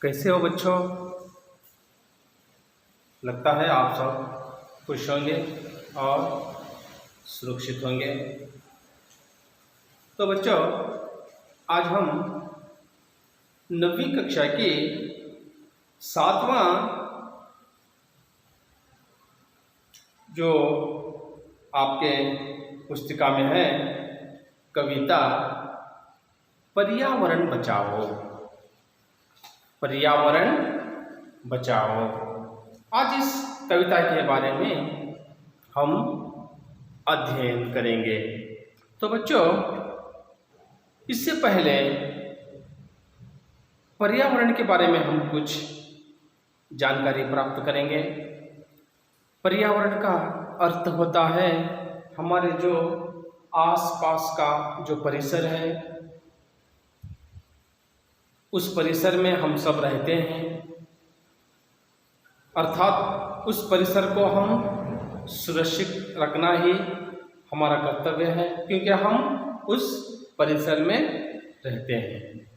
कैसे हो बच्चों? लगता है आप सब खुश होंगे और सुरक्षित होंगे। तो बच्चों, आज हम 9वीं कक्षा की 7वां जो आपके पुस्तिका में है कविता पर्यावरण बचाओ, पर्यावरण बचाओ, आज इस कविता के बारे में हम अध्ययन करेंगे। तो बच्चों, इससे पहले पर्यावरण के बारे में हम कुछ जानकारी प्राप्त करेंगे। पर्यावरण का अर्थ होता है हमारे जो आसपास का जो परिसर है, उस परिसर में हम सब रहते हैं, अर्थात उस परिसर को हम सुरक्षित रखना ही हमारा कर्तव्य है, क्योंकि हम उस परिसर में रहते हैं।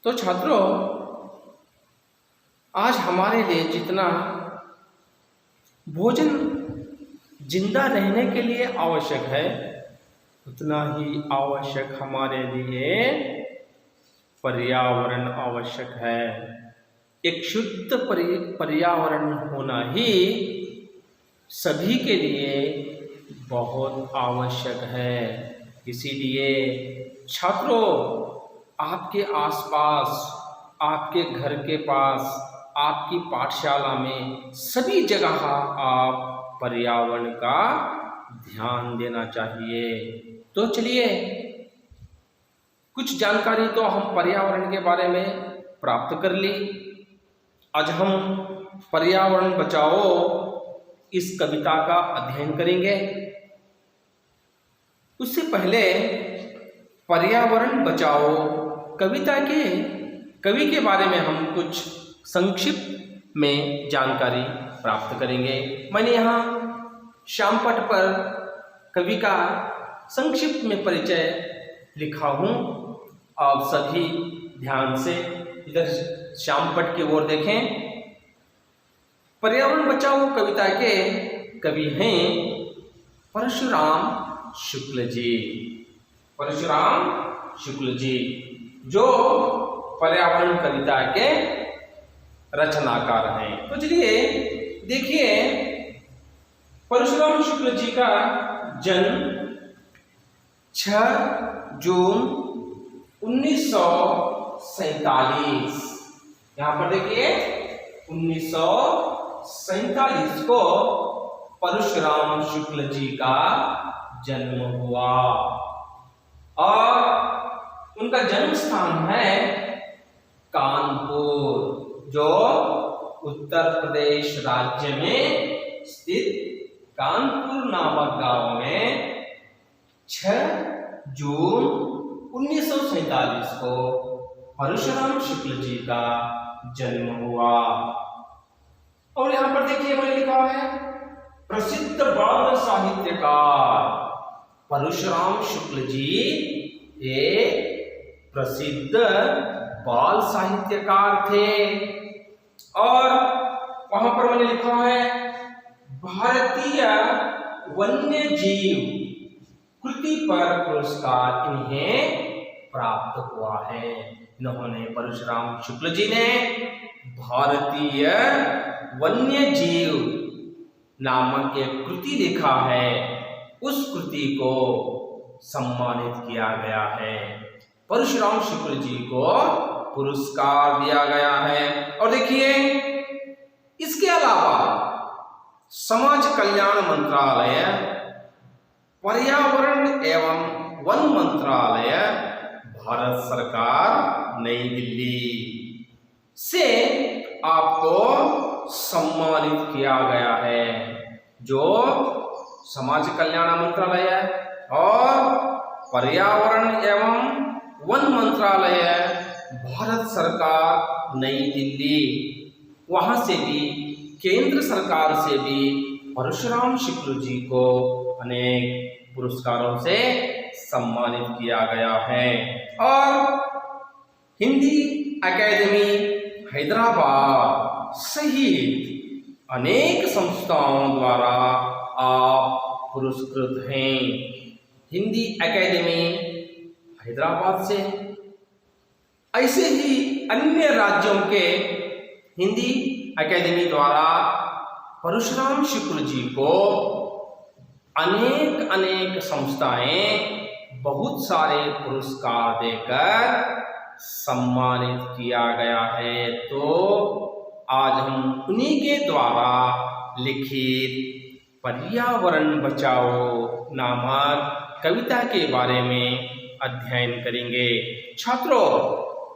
तो छात्रों, आज हमारे लिए जितना भोजन जिंदा रहने के लिए आवश्यक है, उतना ही आवश्यक हमारे लिए पर्यावरण आवश्यक है। एक शुद्ध पर्यावरण होना ही सभी के लिए बहुत आवश्यक है। इसीलिए छात्रों, आपके आसपास, आपके घर के पास, आपकी पाठशाला में सभी जगह आप पर्यावरण का ध्यान देना चाहिए। तो चलिए, कुछ जानकारी तो हम पर्यावरण के बारे में प्राप्त कर ली। आज हम पर्यावरण बचाओ इस कविता का अध्ययन करेंगे। उससे पहले पर्यावरण बचाओ कविता के कवि के बारे में हम कुछ संक्षिप्त में जानकारी प्राप्त करेंगे। मैंने यहाँ श्यामपट पर कवि का संक्षिप्त में परिचय लिखा हूँ। आप सभी ध्यान से इधर श्यामपट की ओर देखें। पर्यावरण बचाओ कविता के कवि हैं परशुराम शुक्ल जी। परशुराम शुक्ल जी जो पर्यावरण कविता के रचनाकार हैं। तो चलिए देखिए, परशुराम शुक्ल जी का जन्म 6 जून 1947, यहाँ पर देखिए 1947 को परशुराम शुक्ल जी का जन्म हुआ और उनका जन्म स्थान है कानपुर, जो उत्तर प्रदेश राज्य में स्थित कानपुर नामक गांव में 6 जून 1947 को परशुराम शुक्ल जी का जन्म हुआ। और यहां पर देखिए मैंने लिखा है प्रसिद्ध बाल साहित्यकार। परशुराम शुक्ल जी एक प्रसिद्ध बाल साहित्यकार थे। और वहां पर मैंने लिखा है भारतीय वन्य जीव कृति पर पुरस्कार इन्हें प्राप्त हुआ है। इन्होंने, परशुराम शुक्ल जी ने भारतीय वन्य जीव नामक एक कृति लिखा है, उस कृति को सम्मानित किया गया है। परशुराम शुक्ल जी को पुरस्कार दिया गया है। और देखिए, इसके अलावा समाज कल्याण मंत्रालय, पर्यावरण एवं वन मंत्रालय, भारत सरकार नई दिल्ली से आपको सम्मानित किया गया है। जो समाज कल्याण मंत्रालय और पर्यावरण एवं वन मंत्रालय, भारत सरकार नई दिल्ली, वहां से भी, केंद्र सरकार से भी परशुराम शुक्ल जी को अनेक पुरस्कारों से सम्मानित किया गया है। और हिंदी एकेडमी हैदराबाद सहित अनेक संस्थाओं द्वारा आप पुरस्कृत हैं। हिंदी एकेडमी हैदराबाद से, ऐसे ही अन्य राज्यों के हिंदी एकेडमी द्वारा परशुराम शुक्ल जी को अनेक अनेक संस्थाएं बहुत सारे पुरस्कार देकर सम्मानित किया गया है। तो आज हम उन्हीं के द्वारा लिखित पर्यावरण बचाओ नामक कविता के बारे में अध्ययन करेंगे। छात्रों,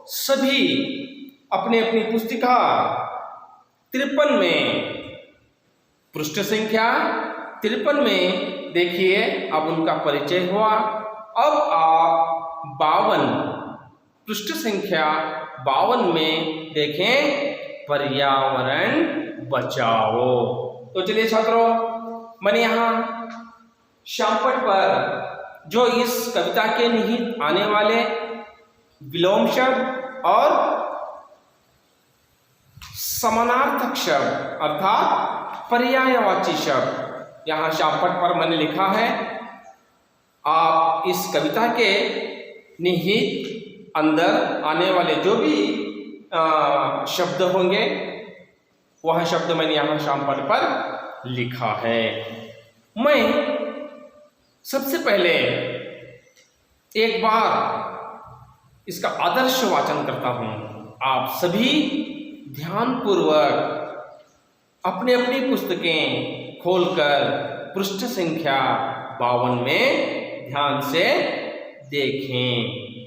सभी अपने अपनी पुस्तिका 53 में, पृष्ठ संख्या 53 में देखिए, अब उनका परिचय हुआ। अब आप 52, पृष्ठ संख्या 52 में देखें पर्यावरण बचाओ। तो चलिए छात्रों, मैंने यहाँ शामपट पर जो इस कविता के निहित आने वाले विलोम शब्द और समानार्थक शब्द अर्थात पर्यायवाची शब्द यहाँ शामपट पर मैंने लिखा है। आप इस कविता के निहित अंदर आने वाले जो भी शब्द होंगे वह शब्द मैंने यहाँ शामपट पर लिखा है। मैं सबसे पहले एक बार इसका आदर्श वाचन करता हूँ। आप सभी ध्यानपूर्वक अपनी अपनी पुस्तकें खोलकर पृष्ठ संख्या 52 में ध्यान से देखें।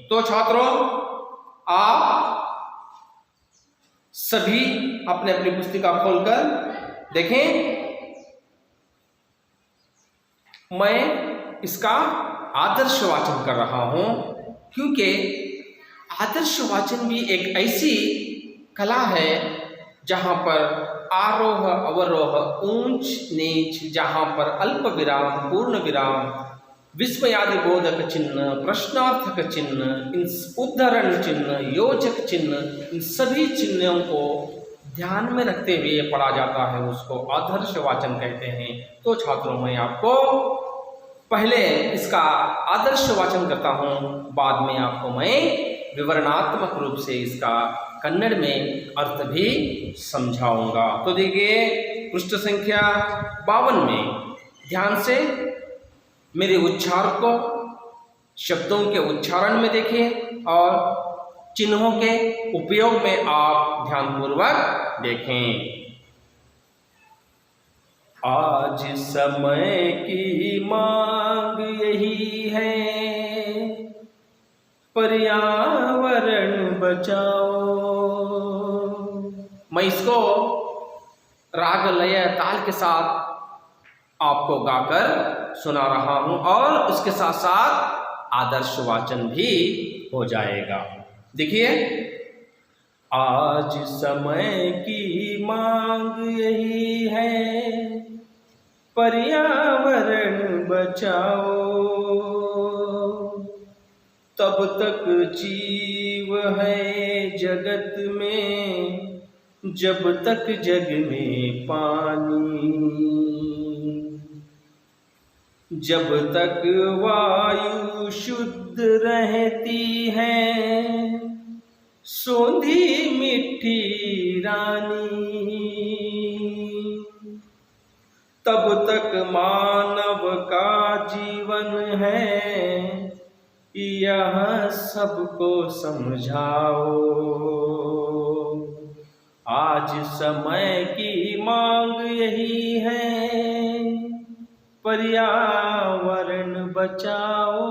तो छात्रों, आप सभी अपने अपनी पुस्तिका खोलकर देखें। मैं इसका आदर्श वाचन कर रहा हूं, क्योंकि आदर्श वाचन भी एक ऐसी कला है जहां पर आरोह अवरोह, ऊंच नीच, जहां पर अल्प विराम, पूर्ण विराम, विस्मयादि बोधक चिन्ह, प्रश्नार्थक चिन्ह, इन उद्धरण चिन्ह, योजक चिन्ह, इन सभी चिन्हों को ध्यान में रखते हुए पढ़ा जाता है, उसको आदर्श वाचन कहते हैं। तो छात्रों, मैं आपको पहले इसका आदर्श वाचन करता हूँ, बाद में आपको मैं विवरणात्मक रूप से इसका कन्नड़ में अर्थ भी समझाऊंगा। तो देखिए, पृष्ठ संख्या 52 में ध्यान से मेरे उच्चार को, शब्दों के उच्चारण में देखें और चिन्हों के उपयोग में आप ध्यानपूर्वक देखें। आज समय की मांग यही है, पर्यावरण बचाओ। मैं इसको राग लय ताल के साथ आपको गाकर सुना रहा हूं और उसके साथ साथ आदर्श वाचन भी हो जाएगा। देखिए, आज समय की मांग यही है, पर्यावरण बचाओ। तब तक जीव है जगत में, जब तक जग में पानी, जब तक वायु शुद्ध रहती है, सोंधी मिट्टी रानी, तब तक मानव का जीवन है, यह सबको समझाओ। आज समय की मांग यही है, पर्यावरण बचाओ।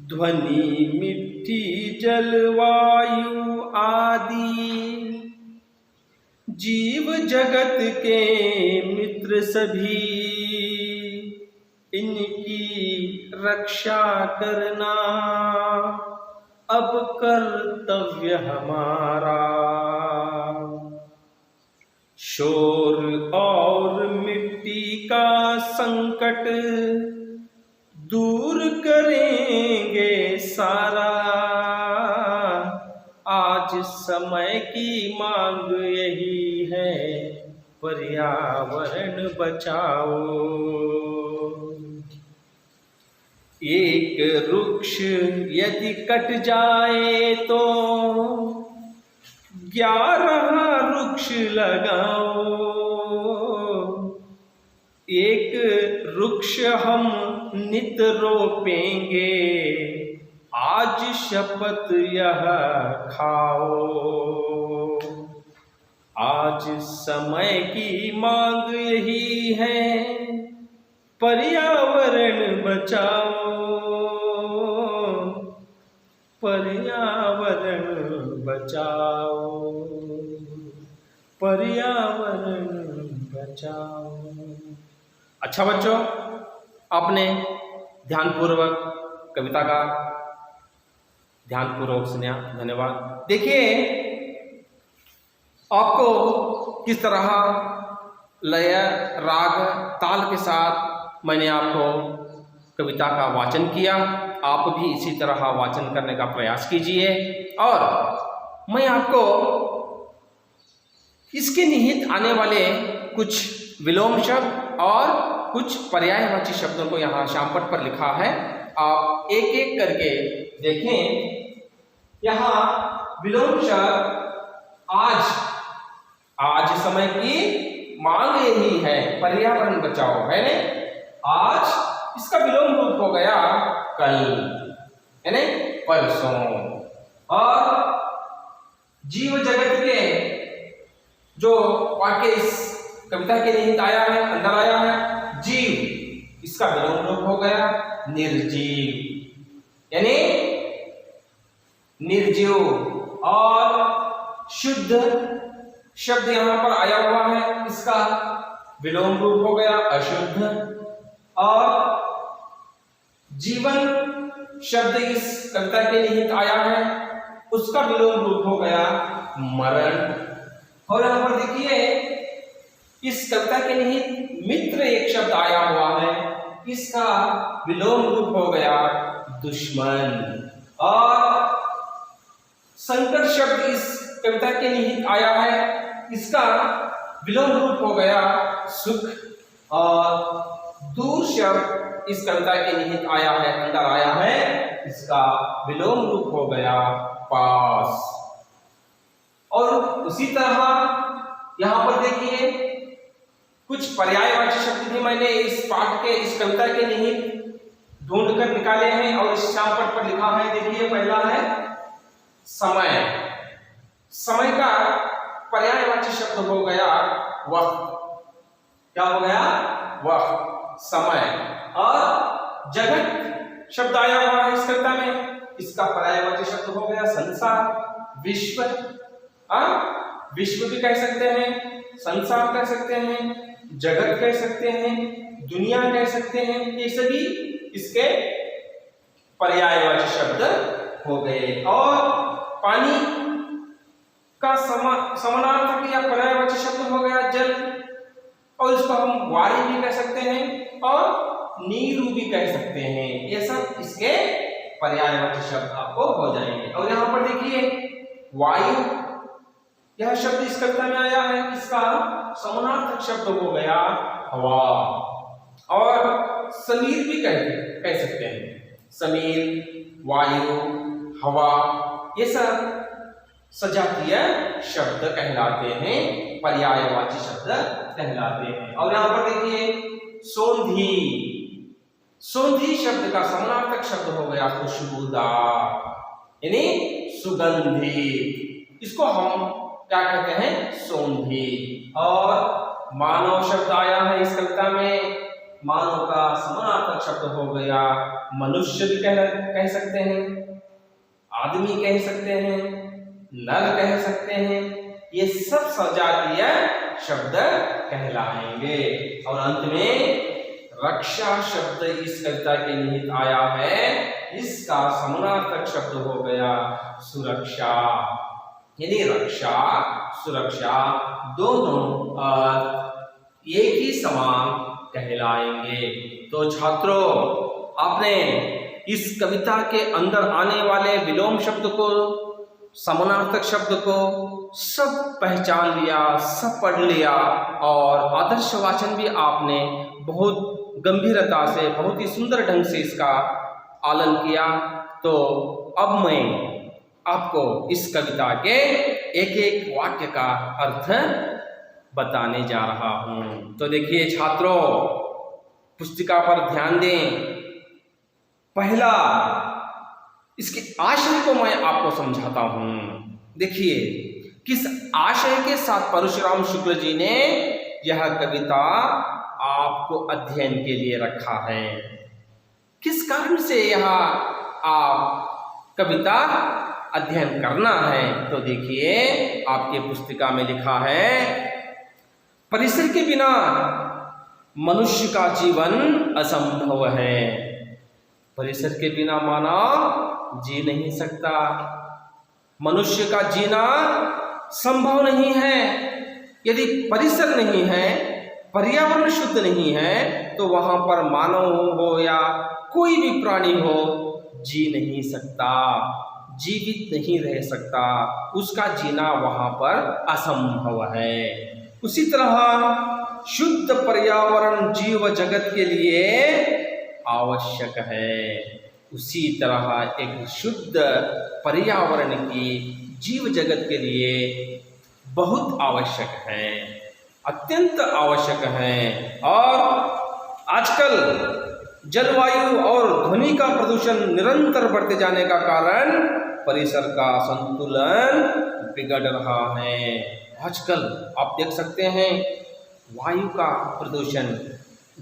ध्वनि, मिट्टी, जलवायु आदि जीव जगत के मित्र सभी, इनकी रक्षा करना अब कर्तव्य हमारा। शोर और मिट्टी का संकट दूर करेंगे सारा, आज समय की मांग यही है, पर्यावरण बचाओ। एक वृक्ष यदि कट जाए तो 11 वृक्ष लगाओ। एक वृक्ष हम नित रोपेंगे, आज शपथ यह खाओ। आज समय की मांग यही है, पर्यावरण बचाओ। पर्यावरण बचाओ, पर्यावरण बचाओ। अच्छा बच्चों, आपने ध्यानपूर्वक कविता का ध्यानपूर्वक सुना, धन्यवाद। देखिए आपको किस तरह लय, राग, ताल के साथ मैंने आपको कविता का वाचन किया। आप भी इसी तरह वाचन करने का प्रयास कीजिए और मैं आपको इसके निहित आने वाले कुछ विलोम शब्द और कुछ पर्यायवाची शब्दों को यहाँ श्यामपट्ट पर लिखा है, आप एक एक करके देखें। यहाँ विलोम शब्द आज समय की मांग यही है, पर्यावरण बचाओ है ना। आज इसका विलोम रूप हो गया कल है ना, परसों। और जीव जगत के जो वाक्य इस कविता के निहित आया है, अंदर आया है, जीव, इसका विलोम रूप हो गया निर्जीव यानी निर्जीव। और शुद्ध शब्द यहां पर आया हुआ है, इसका विलोम रूप हो गया अशुद्ध। और जीवन शब्द इस कविता के निहित आया है, उसका विलोम रूप हो गया मरण। और यहां पर देखिए इस कविता के निहित मित्र एक शब्द आया हुआ है, इसका विलोम रूप हो गया दुश्मन। और संकट शब्द इस कविता के निहित आया है, इसका विलोम रूप हो गया सुख। और दूर शब्द इस कविता के निहित आया है, अंदर आया है, इसका विलोम रूप हो गया पास। और उसी तरह यहां पर देखिए कुछ पर्यायवाची शब्द भी मैंने इस पाठ के, इस कविता के निहित ढूंढ कर निकाले हैं और इस श्यामपट्ट पर लिखा है। देखिए पहला है समय। समय का पर्यायवाची शब्द हो गया वक्त। क्या हो गया? वक्त, समय। और जगत शब्द आया हुआ है इस कविता में, इसका पर्यायवाची शब्द हो गया संसार, विश्व। विश्व भी कह सकते हैं, संसार कह सकते हैं, जगत कह सकते हैं, दुनिया कह सकते हैं, ये सभी इसके पर्यायवाची शब्द हो गए। और पानी का समानार्थक या पर्यायवाची शब्द हो गया जल, और इसको हम वारी भी कह सकते हैं और नीरू भी कह सकते हैं। ये सब इसके पर्यायवाची शब्द आपको हो जाएंगे। और यहाँ पर देखिए वायु, यह शब्द इस कविता में आया है, इसका समानार्थक शब्द हो गया हवा। और समीर भी कह सकते हैं, समीर, वायु, हवा, ये सब सजातीय शब्द कहलाते हैं, पर्यायवाची शब्द कहलाते हैं। और यहां पर देखिए सौंधी, सौंधी शब्द का समानार्थक शब्द हो गया खुशबूदार यानी सुगंधित, इसको हम क्या कहते हैं? सौंधी। और मानव शब्द आया है इस कविता में, मानव का समानार्थक शब्द हो गया मनुष्य भी कह सकते हैं, आदमी कह सकते हैं, नर कह सकते हैं, ये सब सजातीय शब्द कहलाएंगे। और अंत में रक्षा शब्द इस कविता के निहित आया है, इसका समानार्थक शब्द हो गया सुरक्षा यानी रक्षा, सुरक्षा, दोनों अर्थ एक ही समान कहलाएंगे। तो छात्रों, आपने इस कविता के अंदर आने वाले विलोम शब्द को समानार्थक शब्द को सब पहचान लिया, सब पढ़ लिया और आदर्श वाचन भी आपने बहुत गंभीरता से, बहुत ही सुंदर ढंग से इसका आलन किया। तो अब मैं आपको इस कविता के एक एक वाक्य का अर्थ बताने जा रहा हूँ। तो देखिए छात्रों, पुस्तिका पर ध्यान दें। पहला, इसके आशय को मैं आपको समझाता हूँ। देखिए, किस आशय के साथ परशुराम शुक्ल जी ने यह कविता आपको अध्ययन के लिए रखा है, किस कारण से यह आप कविता अध्ययन करना है। तो देखिए, आपके पुस्तिका में लिखा है, परिसर के बिना मनुष्य का जीवन असंभव है। परिसर के बिना मानव जी नहीं सकता, मनुष्य का जीना संभव नहीं है। यदि परिसर नहीं है, पर्यावरण शुद्ध नहीं है, तो वहां पर मानव हो या कोई भी प्राणी हो, जी नहीं सकता, जीवित नहीं रह सकता, उसका जीना वहां पर असंभव है। उसी तरह शुद्ध पर्यावरण जीव जगत के लिए आवश्यक है। उसी तरह एक शुद्ध पर्यावरण की जीव जगत के लिए बहुत आवश्यक है, अत्यंत आवश्यक है। और आजकल जलवायु और ध्वनि का प्रदूषण निरंतर बढ़ते जाने का कारण परिसर का संतुलन बिगड़ रहा है। आजकल आप देख सकते हैं, वायु का प्रदूषण,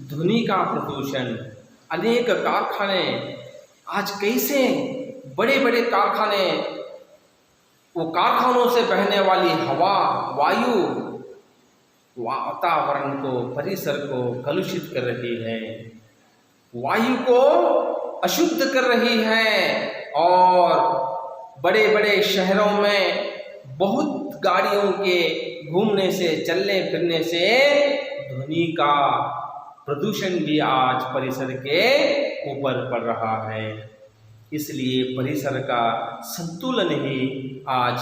ध्वनि का प्रदूषण, अनेक कारखाने, आज कैसे बड़े बड़े कारखाने, वो कारखानों से बहने वाली हवा, वायु वातावरण को, परिसर को कलुषित कर रही है, वायु को अशुद्ध कर रही है। और बड़े बड़े शहरों में बहुत गाड़ियों के घूमने से, चलने फिरने से ध्वनि का प्रदूषण भी आज परिसर के ऊपर पड़ रहा है। इसलिए परिसर का संतुलन ही आज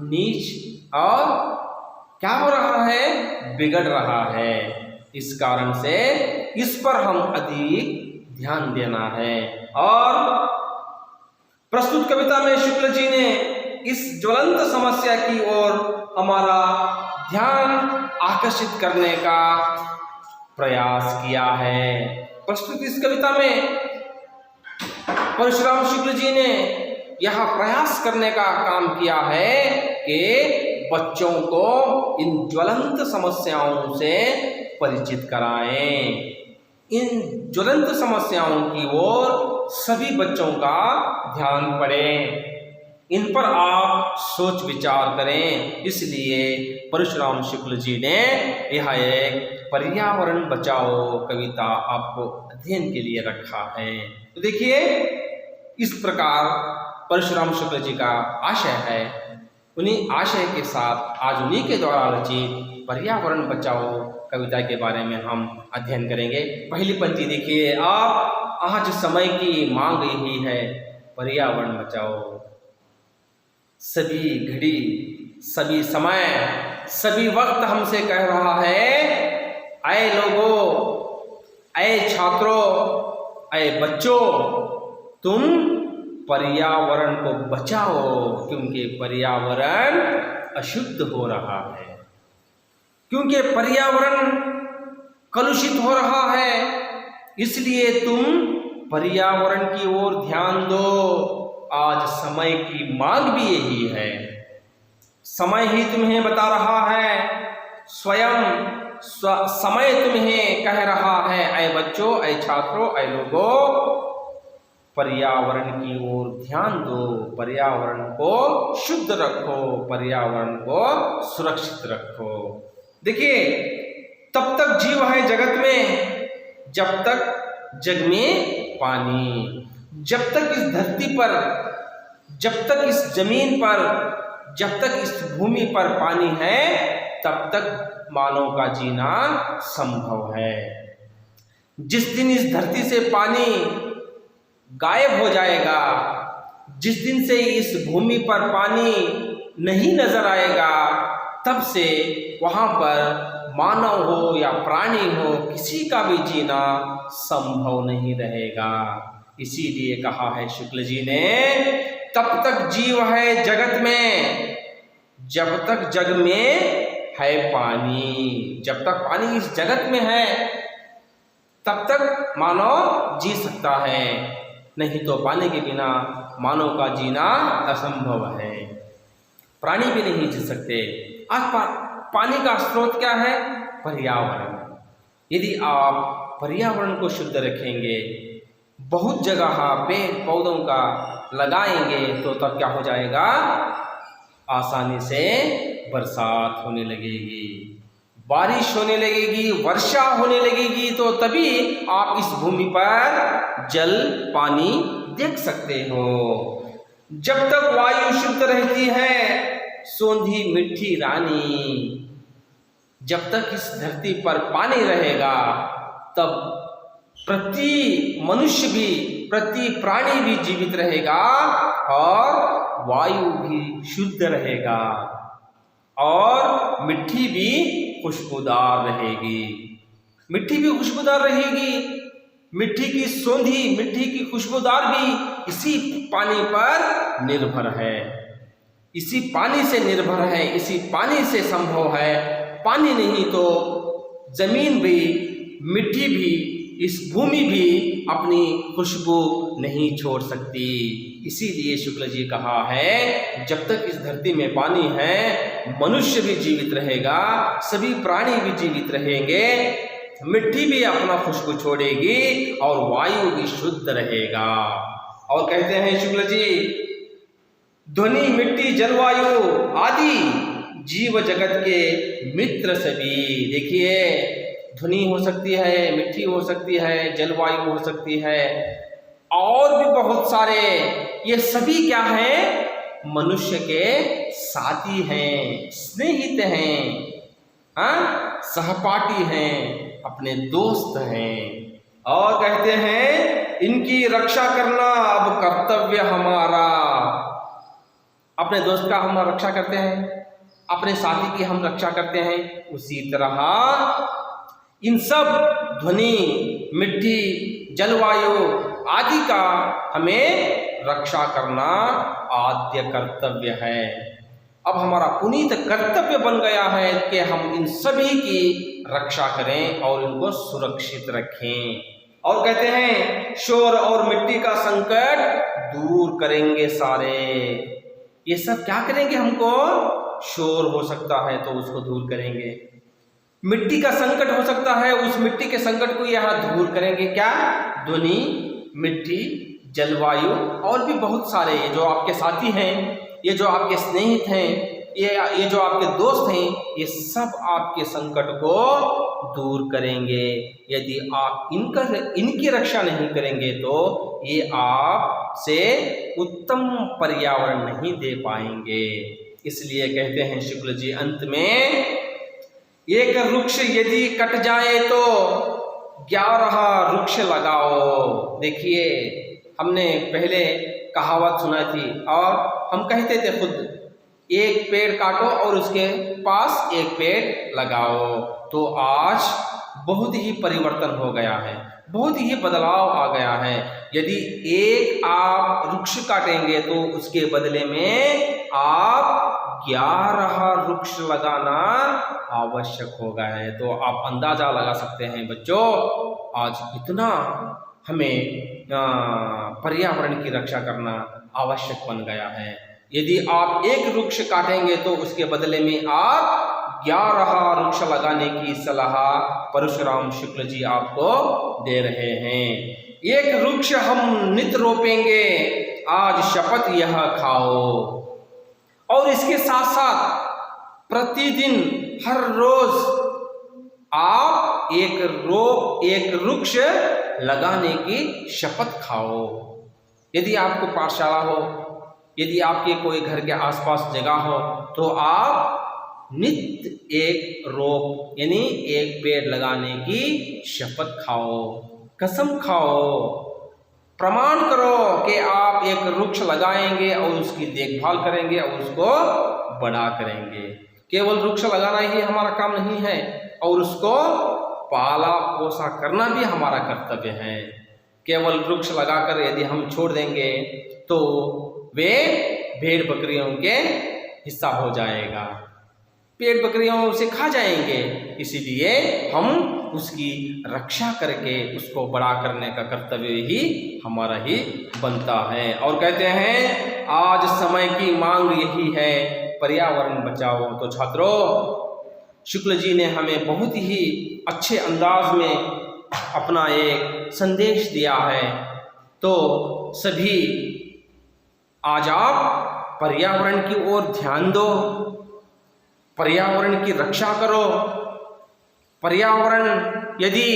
नीच और क्या हो रहा है, बिगड़ रहा है। इस कारण से इस पर हम अधिक ध्यान देना है। और प्रस्तुत कविता में शुक्ल जी ने इस ज्वलंत समस्या की ओर हमारा ध्यान आकर्षित करने का प्रयास किया है। प्रस्तुत इस कविता में परशुराम शुक्ल जी ने यह प्रयास करने का काम किया है कि बच्चों को इन ज्वलंत समस्याओं से परिचित कराएं। इन ज्वलंत समस्याओं की ओर सभी बच्चों का ध्यान पड़े, इन पर आप सोच विचार करें। इसलिए परशुराम शुक्ल जी ने यह एक पर्यावरण बचाओ कविता आपको अध्ययन के लिए रखा है। तो देखिए, इस प्रकार परशुराम शुक्ल जी का आशय है। उन्हीं आशय के साथ आज उन्हीं के द्वारा रचित पर्यावरण बचाओ कविता के बारे में हम अध्ययन करेंगे। पहली पंक्ति देखिए आप, आज समय की मांग यही है, पर्यावरण बचाओ। सभी घड़ी, सभी समय, सभी वक्त हमसे कह रहा है, ऐ लोगों, ऐ छात्रों, ऐ बच्चों, तुम पर्यावरण को बचाओ, क्योंकि पर्यावरण अशुद्ध हो रहा है, क्योंकि पर्यावरण कलुषित हो रहा है। इसलिए तुम पर्यावरण की ओर ध्यान दो। आज समय की मांग भी यही है, समय ही तुम्हें बता रहा है, स्वयं समय तुम्हें कह रहा है, ऐ बच्चों, ऐ छात्रों, ऐ लोगों, पर्यावरण की ओर ध्यान दो, पर्यावरण को शुद्ध रखो, पर्यावरण को सुरक्षित रखो। देखिए, तब तक जीव है जगत में जब तक जग में पानी, जब तक इस धरती पर, जब तक इस जमीन पर, जब तक इस भूमि पर पानी है, तब तक मानव का जीना संभव है। जिस दिन इस धरती से पानी गायब हो जाएगा, जिस दिन से इस भूमि पर पानी नहीं नजर आएगा, तब से वहाँ पर मानव हो या प्राणी हो, किसी का भी जीना संभव नहीं रहेगा। इसीलिए कहा है शुक्ल जी ने, तब तक जीव है जगत में जब तक जग में है पानी। जब तक पानी इस जगत में है तब तक मानव जी सकता है, नहीं तो पानी के बिना मानव का जीना असंभव है। प्राणी भी नहीं जी सकते। आज पानी का स्रोत क्या है? पर्यावरण। यदि आप पर्यावरण को शुद्ध रखेंगे, बहुत जगह पेड़ पौधों का लगाएंगे, तो तब क्या हो जाएगा? आसानी से बरसात होने लगेगी, बारिश होने लगेगी, वर्षा होने लगेगी। तो तभी आप इस भूमि पर जल पानी देख सकते हो। जब तक वायु शुद्ध रहती है, सोंधी मिट्टी रानी, जब तक इस धरती पर पानी रहेगा, तब प्रति मनुष्य भी, प्रति प्राणी भी जीवित रहेगा और वायु भी शुद्ध रहेगा और मिट्टी भी खुशबूदार रहेगी। मिट्टी भी खुशबूदार रहेगी। मिट्टी की सोंधी, मिट्टी की खुशबूदार भी इसी पानी पर निर्भर है, इसी पानी से निर्भर है, इसी पानी से संभव है। पानी नहीं तो जमीन भी, मिट्टी भी, इस भूमि भी अपनी खुशबू नहीं छोड़ सकती। इसीलिए शुक्ल जी कहा है, जब तक इस धरती में पानी है, मनुष्य भी जीवित रहेगा, सभी प्राणी भी जीवित रहेंगे, मिट्टी भी अपना खुशबू छोड़ेगी और वायु भी शुद्ध रहेगा। और कहते हैं शुक्ल जी, ध्वनि मिट्टी जलवायु आदि जीव जगत के मित्र सभी। देखिए, ध्वनि हो सकती है, मिट्टी हो सकती है, जलवायु हो सकती है, और भी बहुत सारे, ये सभी क्या हैं? मनुष्य के साथी हैं, स्नेहित हैं, हाँ, सहपाठी हैं, अपने दोस्त हैं। और कहते हैं, इनकी रक्षा करना अब कर्तव्य हमारा। अपने दोस्त का हम रक्षा करते हैं, अपने साथी की हम रक्षा करते हैं, उसी तरह इन सब ध्वनि, मिट्टी, जलवायु आदि का हमें रक्षा करना आद्य कर्तव्य है। अब हमारा पुनीत कर्तव्य बन गया है कि हम इन सभी की रक्षा करें और इनको सुरक्षित रखें। और कहते हैं, शोर और मिट्टी का संकट दूर करेंगे सारे। ये सब क्या करेंगे? हमको शोर हो सकता है तो उसको दूर करेंगे, मिट्टी का संकट हो सकता है, उस मिट्टी के संकट को यहाँ दूर करेंगे। क्या? ध्वनि, मिट्टी, जलवायु और भी बहुत सारे, ये जो आपके साथी हैं, ये जो आपके स्नेहित हैं, ये जो आपके दोस्त हैं, ये सब आपके संकट को दूर करेंगे। यदि आप इनकी रक्षा नहीं करेंगे तो ये आपसे उत्तम पर्यावरण नहीं दे पाएंगे। इसलिए कहते हैं शुक्ल जी अंत में, एक वृक्ष यदि कट जाए तो 11 वृक्ष लगाओ। देखिए, हमने पहले कहावत सुनाई थी और हम कहते थे खुद, एक पेड़ काटो और उसके पास एक पेड़ लगाओ। तो आज बहुत ही परिवर्तन हो गया है, बहुत ही बदलाव आ गया है। यदि एक आप वृक्ष काटेंगे तो उसके बदले में आप 11 वृक्ष लगाना आवश्यक हो गया है। तो आप अंदाजा लगा सकते हैं बच्चों, आज इतना हमें पर्यावरण की रक्षा करना आवश्यक बन गया है। यदि आप एक वृक्ष काटेंगे तो उसके बदले में आप 11 वृक्ष लगाने की सलाह परशुराम शुक्ल जी आपको दे रहे हैं। एक वृक्ष हम नित रोपेंगे, आज शपथ यह खाओ। और इसके साथ साथ प्रतिदिन हर रोज आप एक वृक्ष लगाने की शपथ खाओ। यदि आपको पाठशाला हो, यदि आपके कोई घर के आसपास जगह हो, तो आप नित्य एक रोप यानी एक पेड़ लगाने की शपथ खाओ, कसम खाओ। प्रमाण करो कि आप एक वृक्ष लगाएंगे और उसकी देखभाल करेंगे और उसको बड़ा करेंगे। केवल वृक्ष लगाना ही हमारा काम नहीं है और उसको पाला पोसा करना भी हमारा कर्तव्य है। केवल वृक्ष लगाकर यदि हम छोड़ देंगे तो वे भेड़ बकरियों के हिस्सा हो जाएगा, पेड़ बकरियों उसे खा जाएंगे। इसीलिए हम उसकी रक्षा करके उसको बड़ा करने का कर्तव्य ही हमारा ही बनता है। और कहते हैं आज समय की मांग यही है, पर्यावरण बचाओ। तो छात्रों, शुक्ल जी ने हमें बहुत ही अच्छे अंदाज में अपना एक संदेश दिया है। तो सभी आज आप पर्यावरण की ओर ध्यान दो, पर्यावरण की रक्षा करो। पर्यावरण यदि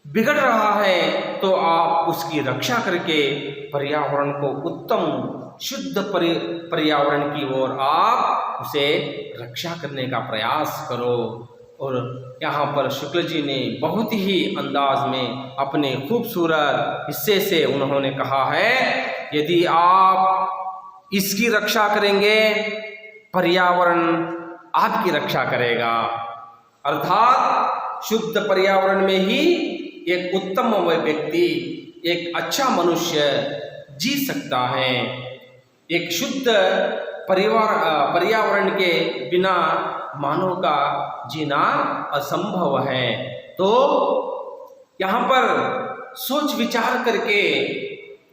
बिगड़ रहा है तो आप उसकी रक्षा करके पर्यावरण को उत्तम शुद्ध पर्यावरण की ओर आप उसे रक्षा करने का प्रयास करो। और यहाँ पर शुक्ल जी ने बहुत ही अंदाज में अपने खूबसूरत हिस्से से उन्होंने कहा है, यदि आप इसकी रक्षा करेंगे पर्यावरण आपकी रक्षा करेगा। अर्थात शुद्ध पर्यावरण में ही एक उत्तम व्यक्ति, एक अच्छा मनुष्य जी सकता है। एक शुद्ध पर्यावरण के बिना मानव का जीना असंभव है। तो यहाँ पर सोच विचार करके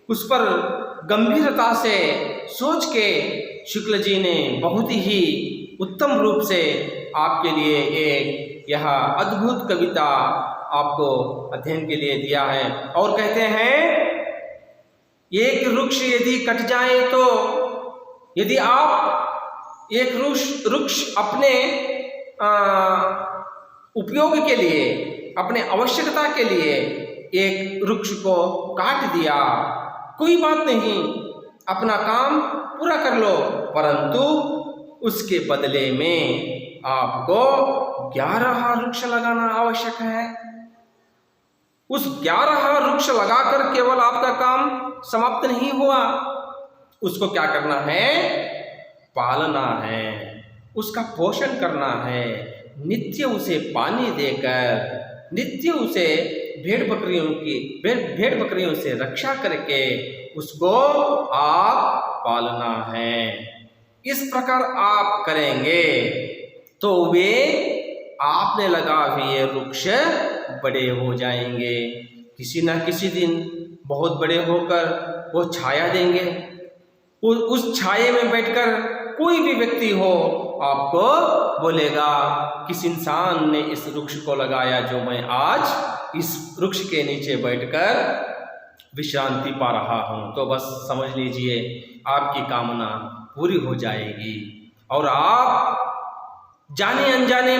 उस पर गंभीरता से सोच के शुक्ल जी ने बहुत ही उत्तम रूप से आपके लिए एक यह अद्भुत कविता आपको अध्ययन के लिए दिया है। और कहते हैं एक वृक्ष यदि कट जाए तो यदि आप एक वृक्ष अपने उपयोग के लिए, अपने आवश्यकता के लिए एक वृक्ष को काट दिया, कोई बात नहीं, अपना काम पूरा कर लो, परंतु उसके बदले में आपको 11 वृक्ष लगाना आवश्यक है। उस 11 वृक्ष लगाकर केवल आपका काम समाप्त नहीं हुआ, उसको क्या करना है? पालना है, उसका पोषण करना है, नित्य उसे पानी देकर, नित्य उसे भेड़ बकरियों से रक्षा करके उसको आप पालना है। इस प्रकार आप करेंगे तो वे आपने लगा हुए वृक्ष बड़े हो जाएंगे। किसी न किसी दिन बहुत बड़े होकर वो छाया देंगे। उस छाये में बैठकर कोई भी व्यक्ति हो आपको बोलेगा, किस इंसान ने इस वृक्ष को लगाया जो मैं आज इस वृक्ष के नीचे बैठकर विश्रांति पा रहा हूँ। तो बस समझ लीजिए आपकी कामना पूरी हो जाएगी और आप जाने अनजाने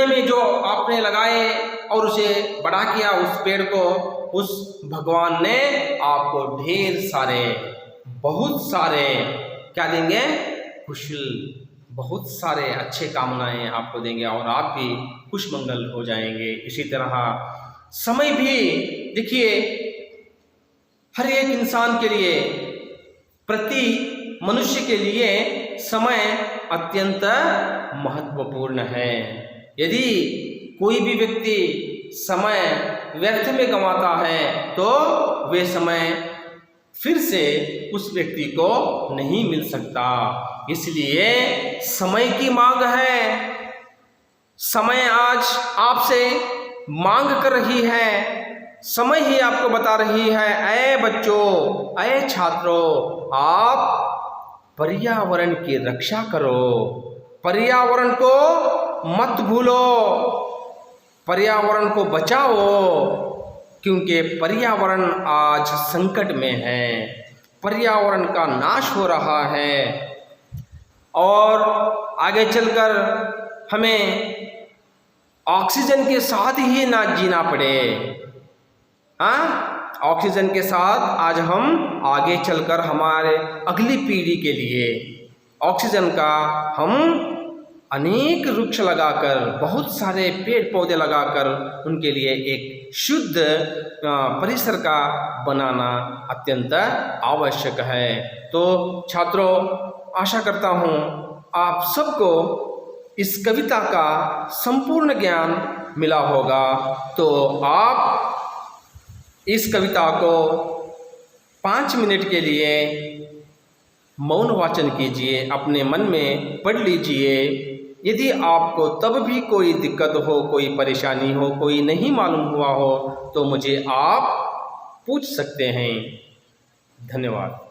में जो आपने लगाए और उसे बड़ा किया उस पेड़ को, उस भगवान ने आपको ढेर सारे, बहुत सारे क्या देंगे? कुशल, बहुत सारे अच्छे कामनाएं आपको देंगे और आप भी खुश मंगल हो जाएंगे। इसी तरह समय भी देखिए, हर एक इंसान के लिए, प्रति मनुष्य के लिए समय अत्यंत महत्वपूर्ण है। यदि कोई भी व्यक्ति समय व्यर्थ में गंवाता है तो वे समय फिर से उस व्यक्ति को नहीं मिल सकता। इसलिए समय की मांग है। समय आज आपसे मांग कर रही है। समय ही आपको बता रही है, ऐ बच्चों, ऐ छात्रों, आप पर्यावरण की रक्षा करो, पर्यावरण को मत भूलो, पर्यावरण को बचाओ, क्योंकि पर्यावरण आज संकट में है, पर्यावरण का नाश हो रहा है और आगे चलकर हमें ऑक्सीजन के साथ ही ना जीना पड़े। हाँ, ऑक्सीजन के साथ आज हम आगे चलकर हमारे अगली पीढ़ी के लिए ऑक्सीजन का हम अनेक वृक्ष लगाकर, बहुत सारे पेड़ पौधे लगाकर उनके लिए एक शुद्ध परिसर का बनाना अत्यंत आवश्यक है। तो छात्रों, आशा करता हूँ आप सबको इस कविता का संपूर्ण ज्ञान मिला होगा। तो आप इस कविता को 5 मिनट के लिए मौन वाचन कीजिए, अपने मन में पढ़ लीजिए। यदि आपको तब भी कोई दिक्कत हो, कोई परेशानी हो, कोई नहीं मालूम हुआ हो, तो मुझे आप पूछ सकते हैं। धन्यवाद।